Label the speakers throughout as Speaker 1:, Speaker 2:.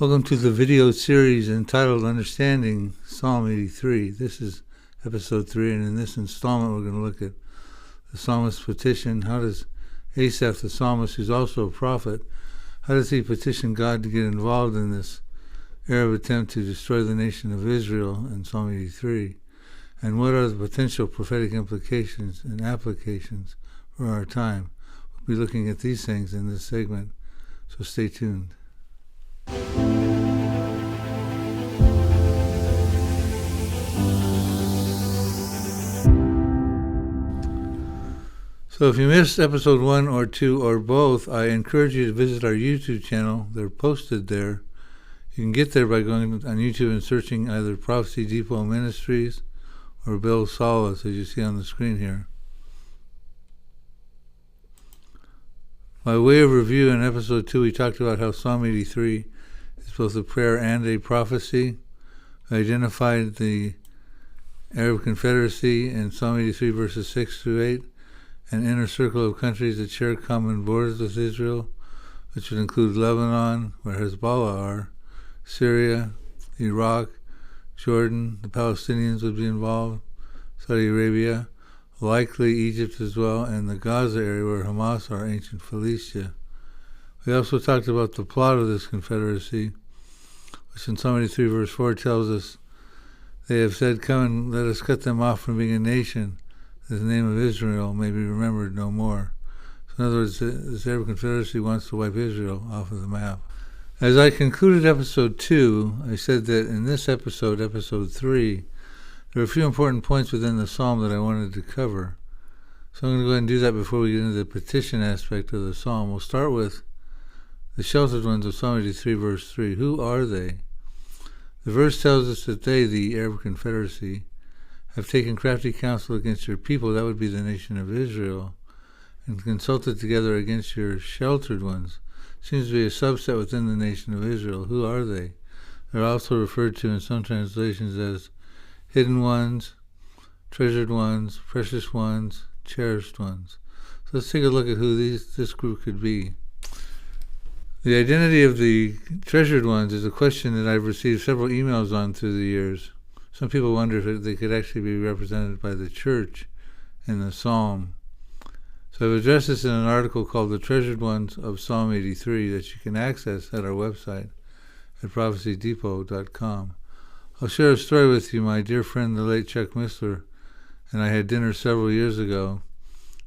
Speaker 1: Welcome to the video series entitled Understanding Psalm 83. This is episode 3, and in this installment we're going to look at the psalmist's petition. How does Asaph, the psalmist, who's also a prophet, how does he petition God to get involved in this Arab attempt to destroy the nation of Israel in Psalm 83? And what are the potential prophetic implications and applications for our time? We'll be looking at these things in this segment, so stay tuned. So if you missed episode 1 or 2 or both, I encourage you to visit our YouTube channel. They're posted there. You can get there by going on YouTube and searching either Prophecy Depot Ministries or Bill Salus, as you see on the screen here. By way of review, in episode 2 we talked about how Psalm 83 is both a prayer and a prophecy. I identified the Arab Confederacy in Psalm 83 verses 6 through 8, an inner circle of countries that share common borders with Israel, which would include Lebanon, where Hezbollah are, Syria, Iraq, Jordan, the Palestinians would be involved, Saudi Arabia, likely Egypt as well, and the Gaza area where Hamas are, ancient Philistia. We also talked about the plot of this confederacy, which in Psalm 83 verse 4 tells us, they have said, "Come and let us cut them off from being a nation, that the name of Israel may be remembered no more." So in other words, this Arab Confederacy wants to wipe Israel off of the map. As I concluded episode 2, I said that in this episode, episode 3, there are a few important points within the psalm that I wanted to cover. So I'm going to go ahead and do that before we get into the petition aspect of the psalm. We'll start with the sheltered ones of Psalm 83 verse 3. Who are they? The verse tells us that they, the Arab Confederacy, have taken crafty counsel against your people, that would be the nation of Israel, and consulted together against your sheltered ones. Seems to be a subset within the nation of Israel. Who are they? They're also referred to in some translations as hidden ones, treasured ones, precious ones, cherished ones. So let's take a look at who this group could be. The identity of the treasured ones is a question that I've received several emails on through the years. Some people wonder if they could actually be represented by the church in the psalm. So I've addressed this in an article called The Treasured Ones of Psalm 83 that you can access at our website at prophecydepot.com. I'll share a story with you. My dear friend, the late Chuck Missler, and I had dinner several years ago,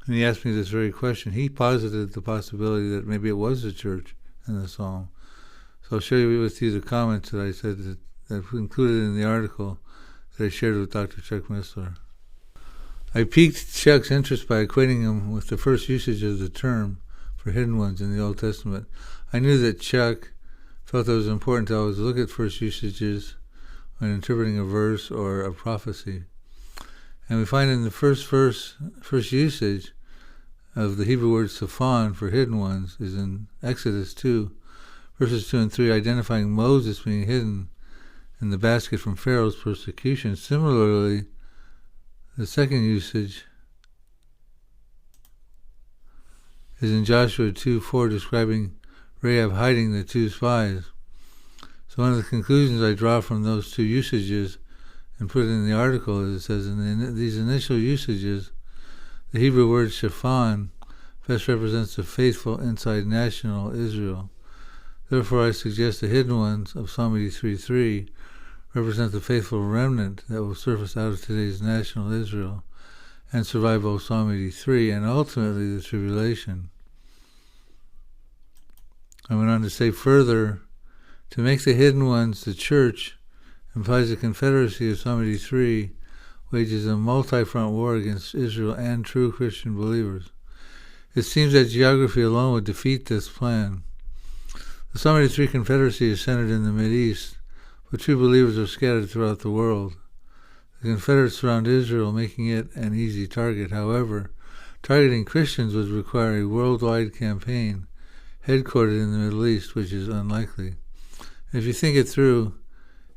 Speaker 1: and he asked me this very question. He posited the possibility that maybe it was the church in the psalm. So I'll share with you the comments that I said that I've included in the article that I shared with Dr. Chuck Missler. I piqued Chuck's interest by equating him with the first usage of the term for hidden ones in the Old Testament. I knew that Chuck felt it was important to always look at first usages when interpreting a verse or a prophecy. And we find in the first usage of the Hebrew word saphon for hidden ones is in Exodus 2, verses 2 and 3, identifying Moses being hidden in the basket from Pharaoh's persecution. Similarly, the second usage is in Joshua 2:4, describing Rahab hiding the two spies. So one of the conclusions I draw from those two usages and put it in the article is it says in these initial usages, the Hebrew word shaphan best represents the faithful inside national Israel. Therefore, I suggest the hidden ones of Psalm 83:3 represent the faithful remnant that will surface out of today's national Israel and survive both Psalm 83 and ultimately the tribulation. I went on to say further, to make the hidden ones the church implies the confederacy of Psalm 83 wages a multi-front war against Israel and true Christian believers. It seems that geography alone would defeat this plan. The Psalm 83 confederacy is centered in the Mideast, but true believers are scattered throughout the world. The Confederates surround Israel, making it an easy target. However, targeting Christians would require a worldwide campaign headquartered in the Middle East, which is unlikely. If you think it through,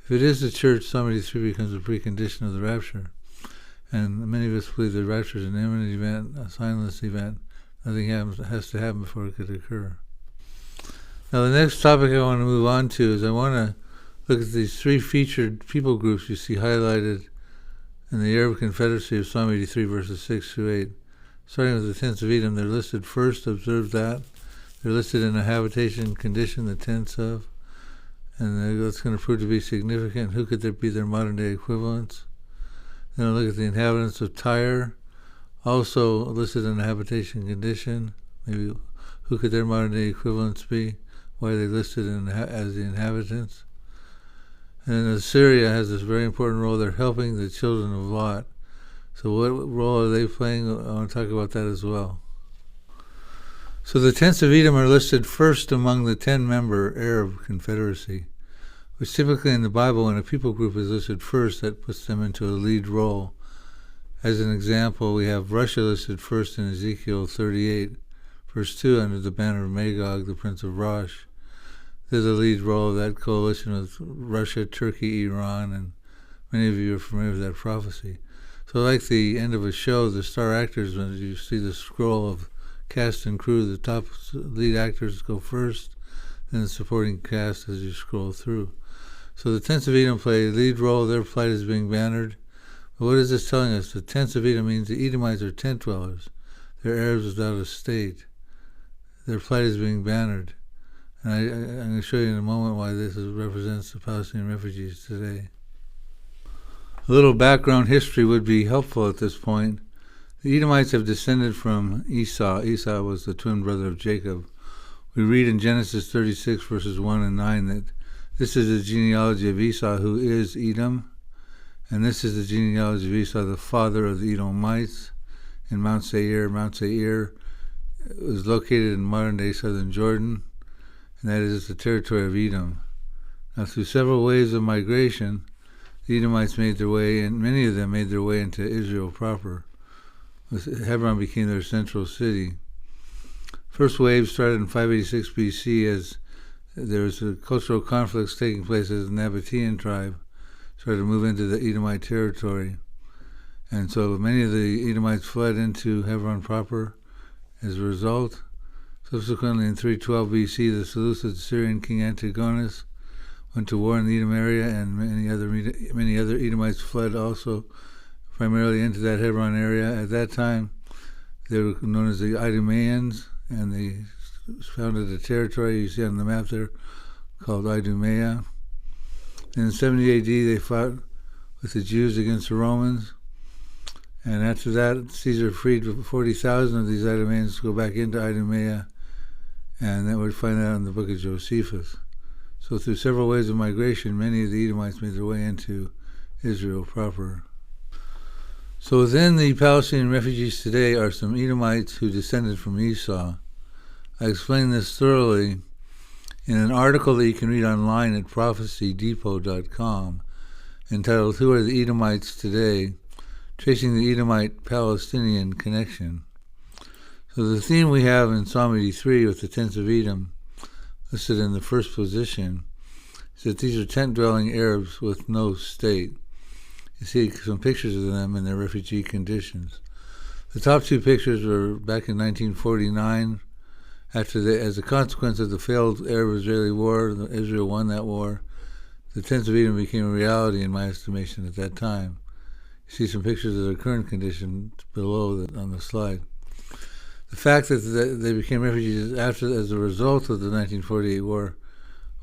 Speaker 1: if it is the church, Psalm 83 becomes a precondition of the rapture. And many of us believe the rapture is an imminent event, a signless event. Nothing has to happen before it could occur. Now the next topic I want to move on to is I want to look at these three featured people groups you see highlighted in the Arab Confederacy of Psalm 83 verses 6 through 8. Starting with the tents of Edom, they're listed first, observe that. They're listed in a habitation condition, the tents of, and that's going to prove to be significant. Who could there be their modern day equivalents? Then I'll look at the inhabitants of Tyre, also listed in a habitation condition. Maybe who could their modern day equivalents be? Why are they listed as the inhabitants? And Assyria has this very important role. They're helping the children of Lot. So what role are they playing? I want to talk about that as well. So the tents of Edom are listed first among the 10-member Arab Confederacy, which typically in the Bible, when a people group is listed first, that puts them into a lead role. As an example, we have Russia listed first in Ezekiel 38, verse 2, under the banner of Magog, the prince of Rosh. There's a lead role of that coalition with Russia, Turkey, Iran, and many of you are familiar with that prophecy. So like the end of a show, the star actors, when you see the scroll of cast and crew, the top lead actors go first, then the supporting cast as you scroll through. So the tents of Edom play a lead role. Their plight is being bannered. But what is this telling us? The tents of Edom means the Edomites are tent dwellers. They're Arabs without a state. Their plight is being bannered. And I'm going to show you in a moment why this represents the Palestinian refugees today. A little background history would be helpful at this point. The Edomites have descended from Esau. Esau was the twin brother of Jacob. We read in Genesis 36, verses 1 and 9, that this is the genealogy of Esau, who is Edom, and this is the genealogy of Esau, the father of the Edomites, in Mount Seir. Mount Seir was located in modern-day southern Jordan, and that is the territory of Edom. Now, through several waves of migration, the Edomites made their way, and many of them made their way into Israel proper. Hebron became their central city. First wave started in 586 BC as there was a cultural conflicts taking place as the Nabatean tribe started to move into the Edomite territory. And so many of the Edomites fled into Hebron proper as a result. Subsequently, in 312 BC, the Seleucid Syrian king Antigonus went to war in the Edom area, and many other Edomites fled also, primarily into that Hebron area. At that time, they were known as the Idumeans, and they founded a territory you see on the map there called Idumea. In 70 AD, they fought with the Jews against the Romans, and after that, Caesar freed 40,000 of these Idumeans to go back into Idumea, and then we'd find that in the book of Josephus. So through several waves of migration, many of the Edomites made their way into Israel proper. So within the Palestinian refugees today are some Edomites who descended from Esau. I explained this thoroughly in an article that you can read online at prophecydepot.com entitled "Who Are the Edomites Today?" Tracing the Edomite-Palestinian connection. So the theme we have in Psalm 83 with the tents of Edom listed in the first position is that these are tent-dwelling Arabs with no state. You see some pictures of them in their refugee conditions. The top two pictures were back in 1949. As a consequence of the failed Arab-Israeli war, Israel won that war. The tents of Edom became a reality in my estimation at that time. You see some pictures of their current condition below on the slide. The fact that they became refugees as a result of the 1948 war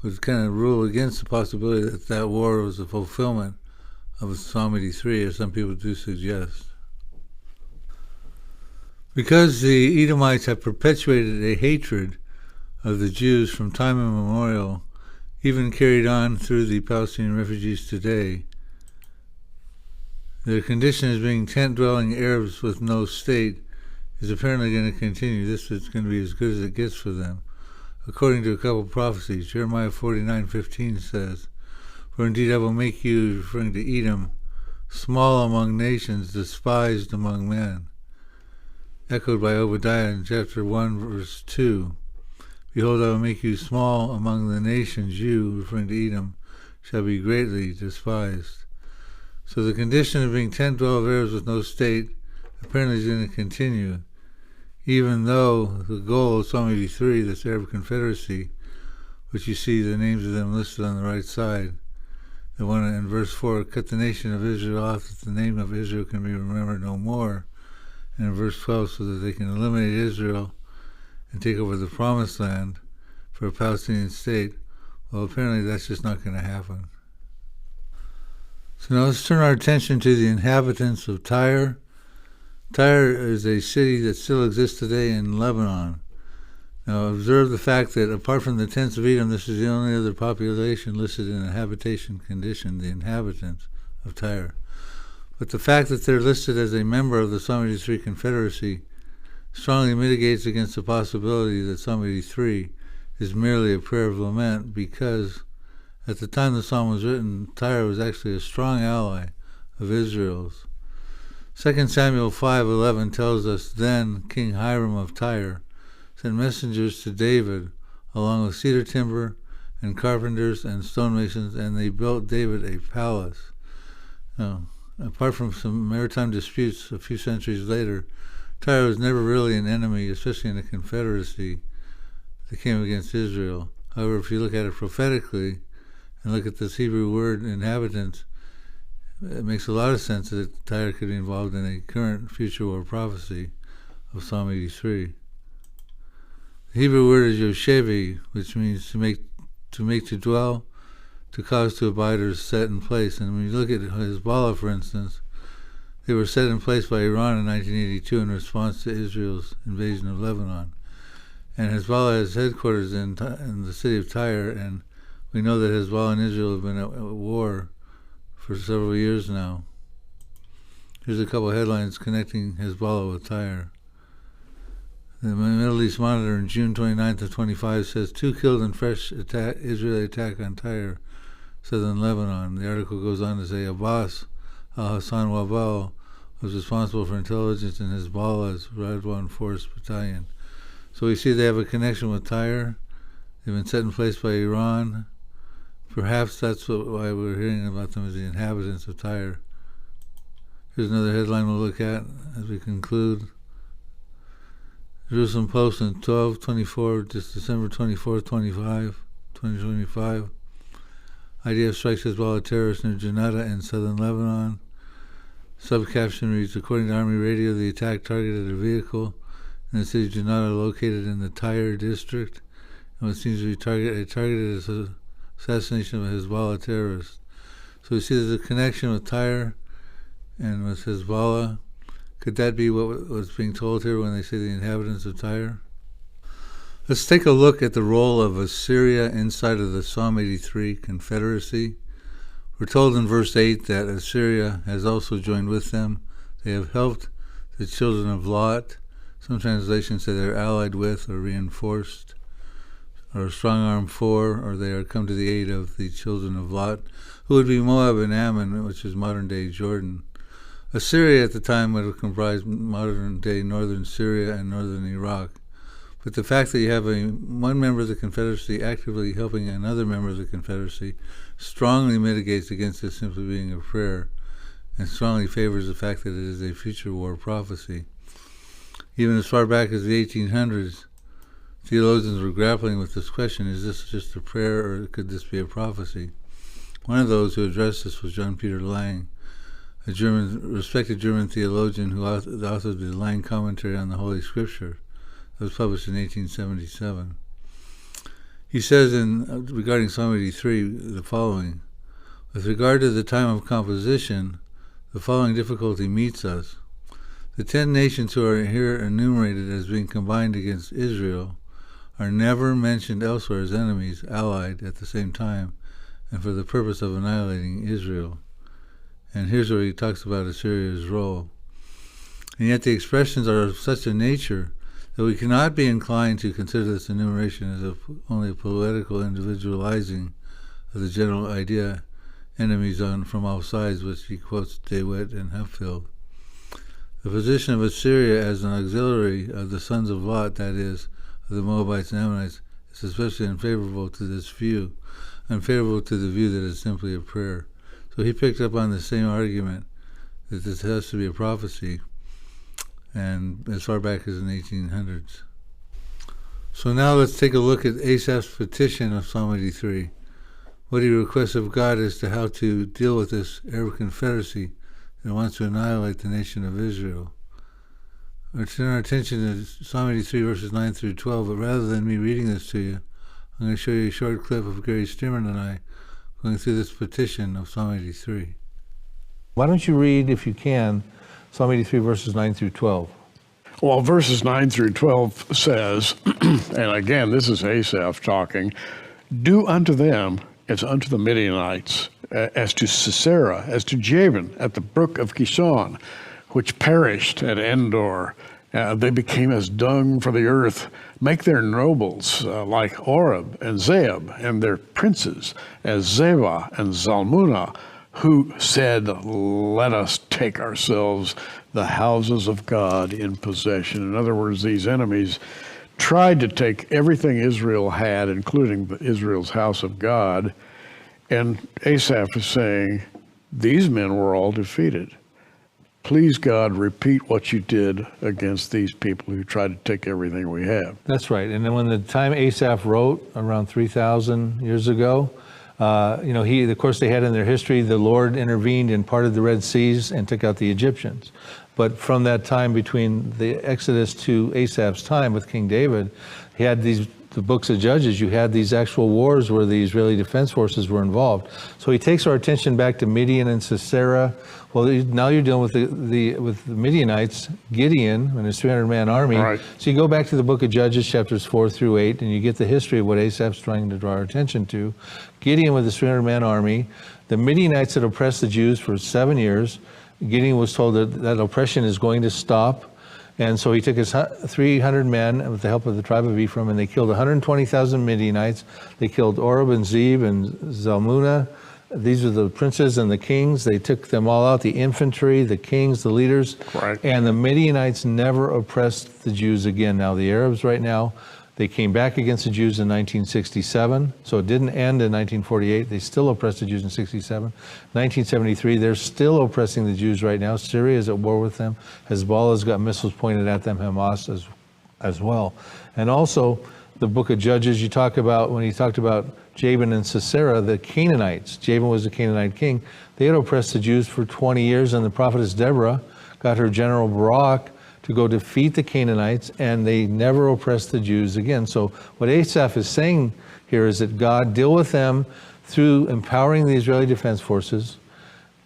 Speaker 1: would kind of rule against the possibility that that war was a fulfillment of Psalm 83, as some people do suggest. Because the Edomites have perpetuated a hatred of the Jews from time immemorial, even carried on through the Palestinian refugees today, their condition as being tent-dwelling Arabs with no state is apparently going to continue. This is going to be as good as it gets for them. According to a couple of prophecies, Jeremiah 49:15 says, "For indeed I will make you," referring to Edom, "small among nations, despised among men." Echoed by Obadiah in chapter 1, verse 2. "Behold, I will make you small among the nations. You," referring to Edom, "shall be greatly despised." So the condition of being tent-dwelling Arabs with no state apparently is going to continue, even though the goal of Psalm 83, this Arab Confederacy, but you see the names of them listed on the right side. The one in verse 4, cut the nation of Israel off, that the name of Israel can be remembered no more. And in verse 12, so that they can eliminate Israel and take over the promised land for a Palestinian state. Well, apparently that's just not going to happen. So now let's turn our attention to the inhabitants of Tyre. Tyre is a city that still exists today in Lebanon. Now observe the fact that apart from the tents of Edom, this is the only other population listed in a habitation condition, the inhabitants of Tyre. But the fact that they're listed as a member of the Psalm 83 Confederacy strongly mitigates against the possibility that Psalm 83 is merely a prayer of lament, because at the time the psalm was written, Tyre was actually a strong ally of Israel's. 2 Samuel 5:11 tells us, then King Hiram of Tyre sent messengers to David along with cedar timber and carpenters and stonemasons, and they built David a palace. Now, apart from some maritime disputes a few centuries later, Tyre was never really an enemy, especially in a confederacy that came against Israel. However, if you look at it prophetically and look at this Hebrew word inhabitants, it makes a lot of sense that Tyre could be involved in a current future war prophecy of Psalm 83. The Hebrew word is yoshevi, which means to make, to dwell, to cause to abide, or set in place. And when you look at Hezbollah, for instance, they were set in place by Iran in 1982 in response to Israel's invasion of Lebanon. And Hezbollah has headquarters in the city of Tyre, and we know that Hezbollah and Israel have been at war for several years now. Here's a couple of headlines connecting Hezbollah with Tyre. The Middle East Monitor in June 29th of 25 says 2 killed in fresh Israeli attack on Tyre, southern Lebanon. The article goes on to say Abbas al-Hassan Wabal was responsible for intelligence in Hezbollah's Radwan Force Battalion. So we see they have a connection with Tyre. They've been set in place by Iran. Perhaps that's why we're hearing about them as the inhabitants of Tyre. Here's another headline we'll look at as we conclude. Jerusalem Post in 12/24, just December 24th, 2025. IDF strikes Hezbollah terrorists near Janata in southern Lebanon. Subcaption reads, according to Army Radio, the attack targeted a vehicle in the city of Janata located in the Tyre district, and what seems to be targeted as an assassination of a Hezbollah terrorist. So we see there's a connection with Tyre and with Hezbollah. Could that be what was being told here when they say the inhabitants of Tyre? Let's take a look at the role of Assyria inside of the Psalm 83 Confederacy. We're told in verse 8 that Assyria has also joined with them. They have helped the children of Lot. Some translations say they're allied with or reinforced or strong-armed for, or they are come to the aid of the children of Lot, who would be Moab and Ammon, which is modern-day Jordan. Assyria at the time would have comprised modern-day northern Syria and northern Iraq. But the fact that you have one member of the Confederacy actively helping another member of the Confederacy strongly mitigates against this simply being a prayer, and strongly favors the fact that it is a future war prophecy. Even as far back as the 1800s, theologians were grappling with this question, is this just a prayer or could this be a prophecy? One of those who addressed this was John Peter Lang, a respected German theologian who authored the Lang Commentary on the Holy Scripture that was published in 1877. He says regarding Psalm 83 the following, with regard to the time of composition, the following difficulty meets us. The 10 nations who are here enumerated as being combined against Israel are never mentioned elsewhere as enemies allied at the same time and for the purpose of annihilating Israel. And here's where he talks about Assyria's role. And yet the expressions are of such a nature that we cannot be inclined to consider this enumeration as only a poetical individualizing of the general idea, enemies from all sides, which he quotes DeWitt and Hupfield. The position of Assyria as an auxiliary of the sons of Lot, that is, of the Moabites and Ammonites, is especially unfavorable to this view, unfavorable to the view that it's simply a prayer. So he picked up on the same argument that this has to be a prophecy, and as far back as in the 1800s. So now let's take a look at Asaph's petition of Psalm 83. What he requests of God as to how to deal with this Arab confederacy that wants to annihilate the nation of Israel. Let's turn our attention to Psalm 83, verses 9 through 12, but rather than me reading this to you, I'm going to show you a short clip of Gary Stimmerman and I going through this petition of Psalm 83.
Speaker 2: Why don't you read, if you can, Psalm 83, verses 9 through 12.
Speaker 3: Well, verses 9 through 12 says, and again, this is Asaph talking, do unto them as unto the Midianites, as to Sisera, as to Jabin at the brook of Kishon, which perished at Endor. They became as dung for the earth. Make their nobles like Oreb and Zeeb, and their princes as Zebah and Zalmunna, who said, let us take ourselves the houses of God in possession. In other words, these enemies tried to take everything Israel had, including Israel's house of God, and Asaph is saying, these men were all defeated. Please, God, repeat what you did against these people who tried to take everything we have.
Speaker 2: That's right. And then when the time Asaph wrote, around 3,000 years ago, of course, they had in their history, the Lord intervened and parted the Red Seas and took out the Egyptians. But from that time between the Exodus to Asaph's time with King David, he had the books of Judges, you had these actual wars where the Israeli defense forces were involved. So he takes our attention back to Midian and Sisera. Well, now you're dealing with the Midianites, Gideon, and his 300-man army.
Speaker 3: Right.
Speaker 2: So you go back to the book of Judges, chapters 4 through 8, and you get the history of what Asaph's trying to draw our attention to. Gideon with his 300-man army. The Midianites had oppressed the Jews for 7 years. Gideon was told that oppression is going to stop. And so he took his 300 men with the help of the tribe of Ephraim, and they killed 120,000 Midianites. They killed Oreb and Zeeb and Zalmunna. These are the princes and the kings. They took them all out, the infantry, the kings, the leaders.
Speaker 3: Right.
Speaker 2: And the Midianites never oppressed the Jews again. Now the Arabs right now, they came back against the Jews in 1967. So it didn't end in 1948. They still oppressed the Jews in 67. 1973, they're still oppressing the Jews right now. Syria is at war with them. Hezbollah's got missiles pointed at them, Hamas as well. And also, the book of Judges, you talk about, when he talked about Jabin and Sisera, the Canaanites. Jabin was a Canaanite king. They had oppressed the Jews for 20 years, and the prophetess Deborah got her general Barak to go defeat the Canaanites, and they never oppressed the Jews again. So what Asaph is saying here is that God deal with them through empowering the Israeli defense forces,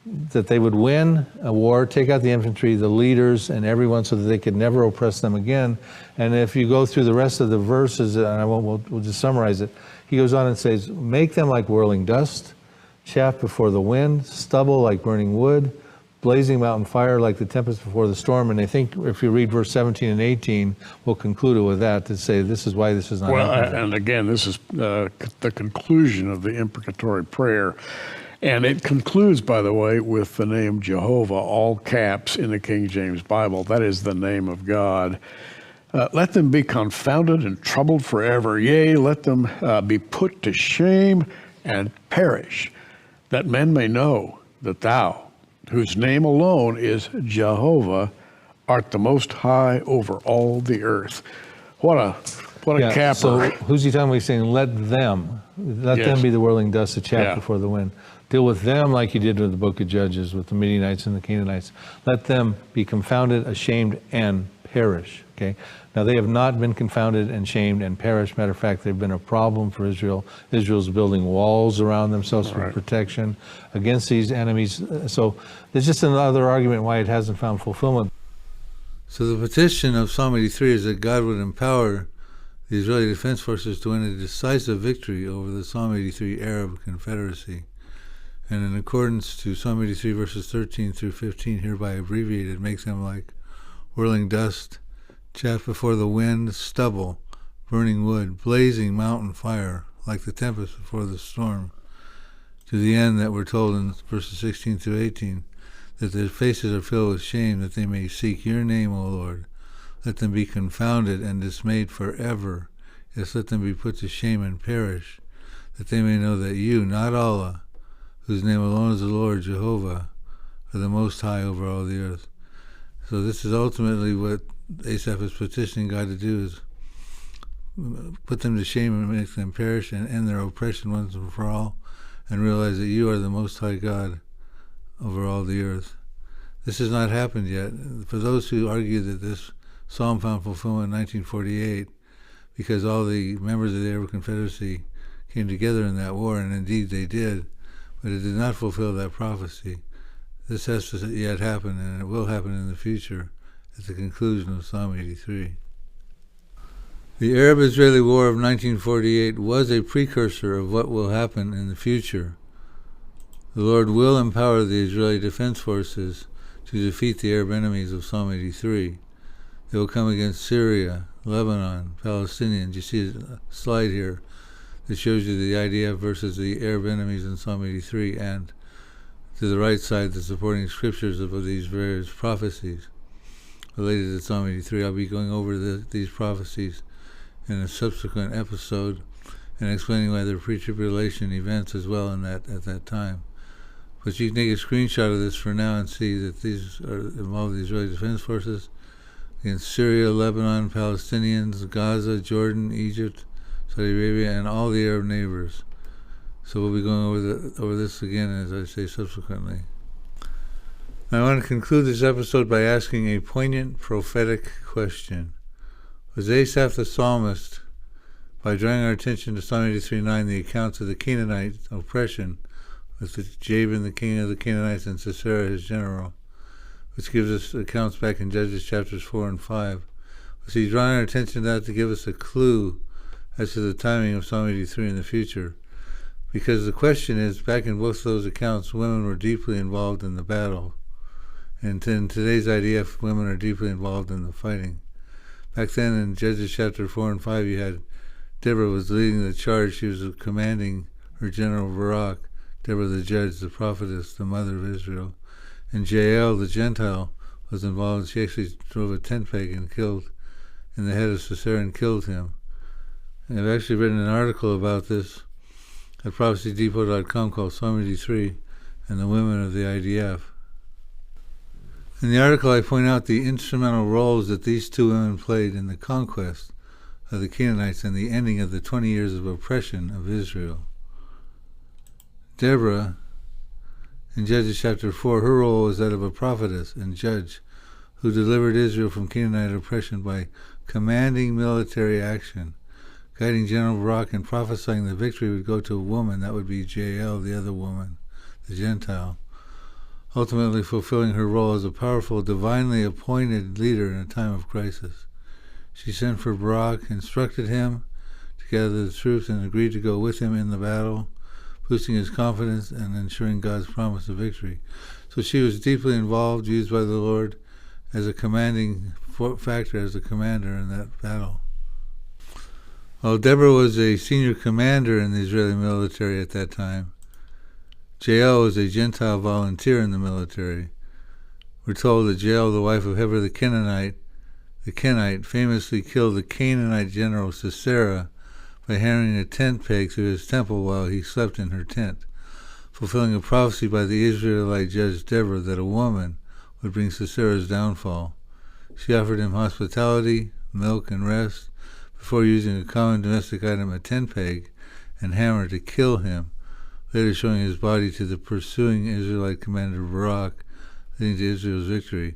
Speaker 2: that they would win a war, take out the infantry, the leaders, and everyone, so that they could never oppress them again. And if you go through the rest of the verses, and we'll just summarize it, he goes on and says, make them like whirling dust, chaff before the wind, stubble like burning wood, blazing mountain fire like the tempest before the storm. And I think if you read verse 17 and 18, we'll conclude it with that to say this is why this is not happening.
Speaker 3: And again, this is the conclusion of the imprecatory prayer. And it concludes, by the way, with the name Jehovah, all caps in the King James Bible. That is the name of God. Let them be confounded and troubled forever. Yea, let them be put to shame and perish, that men may know that thou, whose name alone is Jehovah, art the most high over all the earth. What a capper.
Speaker 2: So who's he talking about? He's saying, let them be the whirling dust, the chaff before the wind. Deal with them like you did with the book of Judges, with the Midianites and the Canaanites. Let them be confounded, ashamed, and perish. Okay. Now they have not been confounded and shamed and perished. Matter of fact, they've been a problem for Israel. Israel's building walls around themselves for protection against these enemies. So there's just another argument why it hasn't found fulfillment.
Speaker 1: So the petition of Psalm 83 is that God would empower the Israeli Defense Forces to win a decisive victory over the Psalm 83 Arab Confederacy. And in accordance to Psalm 83 verses 13 through 15, hereby abbreviated, makes them like whirling dust, chaff before the wind, stubble, burning wood, blazing mountain fire, like the tempest before the storm, to the end that we're told in verses 16 through 18, that their faces are filled with shame, that they may seek your name, O Lord. Let them be confounded and dismayed forever. Yes, let them be put to shame and perish, that they may know that you, not Allah, whose name alone is the Lord, Jehovah, are the most high over all the earth. So this is ultimately what Asaph is petitioning God to do, is put them to shame and make them perish and end their oppression once and for all, and realize that you are the Most High God over all the earth. This has not happened yet. For those who argue that this psalm found fulfillment in 1948, because all the members of the Arab Confederacy came together in that war, and indeed they did, but it did not fulfill that prophecy. This has to yet happen, and it will happen in the future at the conclusion of Psalm 83. The Arab-Israeli War of 1948 was a precursor of what will happen in the future. The Lord will empower the Israeli Defense Forces to defeat the Arab enemies of Psalm 83. They will come against Syria, Lebanon, Palestinians. You see a slide here that shows you the IDF versus the Arab enemies in Psalm 83, and to the right side the supporting scriptures of these various prophecies related to Psalm 83. I'll be going over these prophecies in a subsequent episode and explaining why they're pre-tribulation events as well at that time. But you can take a screenshot of this for now and see that these are involved the Israeli Defense Forces against Syria, Lebanon, Palestinians, Gaza, Jordan, Egypt, Saudi Arabia, and all the Arab neighbors. So we'll be going over this again, as I say, subsequently. Now, I want to conclude this episode by asking a poignant prophetic question. Was Asaph the psalmist, by drawing our attention to Psalm 83:9, the accounts of the Canaanite oppression, with Jabin, the king of the Canaanites, and Sisera, his general, which gives us accounts back in Judges chapters 4 and 5. Was he drawing our attention to that to give us a clue as to the timing of Psalm 83 in the future? Because the question is, back in both those accounts, women were deeply involved in the battle. And in today's IDF, women are deeply involved in the fighting. Back then in Judges chapter 4 and 5, you had Deborah was leading the charge. She was commanding her general Barak, Deborah the judge, the prophetess, the mother of Israel. And Jael, the Gentile, was involved. She actually drove a tent peg and killed in the head of Sisera and killed him. And I've actually written an article about this at prophecydepot.com called Psalm 83 and the Women of the IDF. In the article, I point out the instrumental roles that these two women played in the conquest of the Canaanites and the ending of the 20 years of oppression of Israel. Deborah, in Judges chapter 4, her role was that of a prophetess and judge who delivered Israel from Canaanite oppression by commanding military action, guiding General Barak and prophesying the victory would go to a woman, that would be Jael, the other woman, the Gentile, ultimately fulfilling her role as a powerful, divinely appointed leader in a time of crisis. She sent for Barak, instructed him to gather the troops, and agreed to go with him in the battle, boosting his confidence and ensuring God's promise of victory. So she was deeply involved, used by the Lord as a commanding factor, as a commander in that battle. While Deborah was a senior commander in the Israeli military at that time, Jael was a Gentile volunteer in the military. We're told that Jael, the wife of Heber the Kenite, famously killed the Canaanite general Sisera by hammering a tent peg through his temple while he slept in her tent, fulfilling a prophecy by the Israelite judge Deborah that a woman would bring Sisera's downfall. She offered him hospitality, milk, and rest before using a common domestic item, a tent peg, and hammer to kill him, later showing his body to the pursuing Israelite commander Barak, leading to Israel's victory.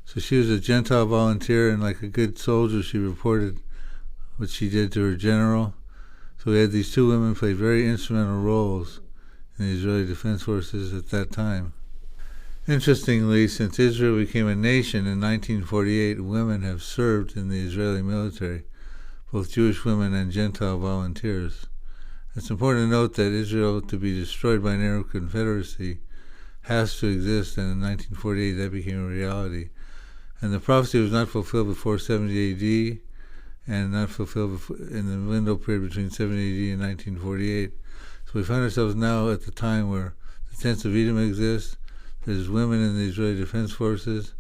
Speaker 1: So she was a Gentile volunteer, and like a good soldier, she reported what she did to her general. So we had these two women played very instrumental roles in the Israeli Defense Forces at that time. Interestingly, since Israel became a nation in 1948, women have served in the Israeli military, both Jewish women and Gentile volunteers. It's important to note that Israel, to be destroyed by an Arab Confederacy, has to exist, and in 1948 that became a reality. And the prophecy was not fulfilled before 70 AD, and not fulfilled in the window period between 70 AD and 1948. So we find ourselves now at the time where the tents of Edom exist, there's women in the Israeli Defense Forces,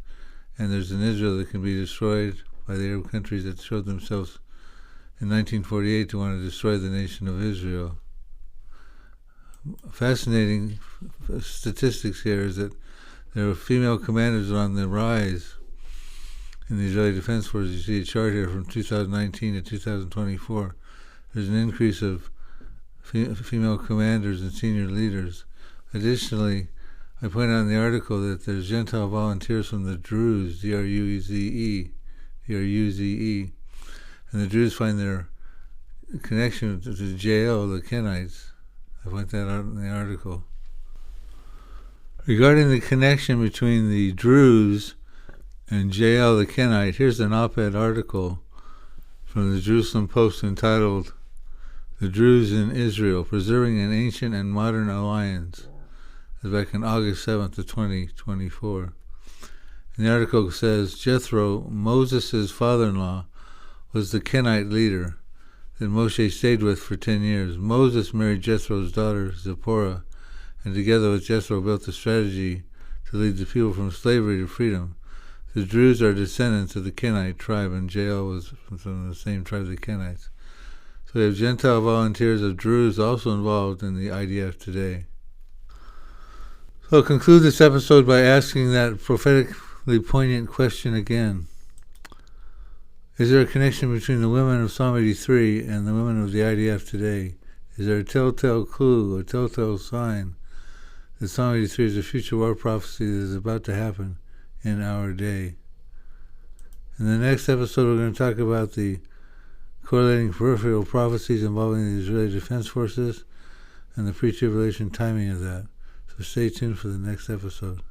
Speaker 1: and there's an Israel that can be destroyed by the Arab countries that showed themselves in 1948 to want to destroy the nation of Israel. Fascinating statistics here is that there are female commanders on the rise in the Israeli Defense Forces. You see a chart here from 2019 to 2024. There's an increase of female commanders and senior leaders. Additionally, I point out in the article that there's Gentile volunteers from the Druze, D-R-U-Z-E, D-R-U-Z-E, and the Druze find their connection to the Jael, the Kenites. I point that out in the article. Regarding the connection between the Druze and Jael the Kenite, here's an op-ed article from the Jerusalem Post entitled "The Druze in Israel, Preserving an Ancient and Modern Alliance." It's back on August 7th of 2024. And the article says, Jethro, Moses' father-in-law, was the Kenite leader that Moshe stayed with for 10 years. Moses married Jethro's daughter, Zipporah, and together with Jethro built a strategy to lead the people from slavery to freedom. The Druze are descendants of the Kenite tribe, and Jael was from the same tribe, the Kenites. So we have Gentile volunteers of Druze also involved in the IDF today. So I'll conclude this episode by asking that prophetically poignant question again. Is there a connection between the women of Psalm 83 and the women of the IDF today? Is there a telltale clue, a telltale sign that Psalm 83 is a future war prophecy that is about to happen in our day? In the next episode, we're going to talk about the correlating peripheral prophecies involving the Israeli Defense Forces and the Pre-Tribulation timing of that. So stay tuned for the next episode.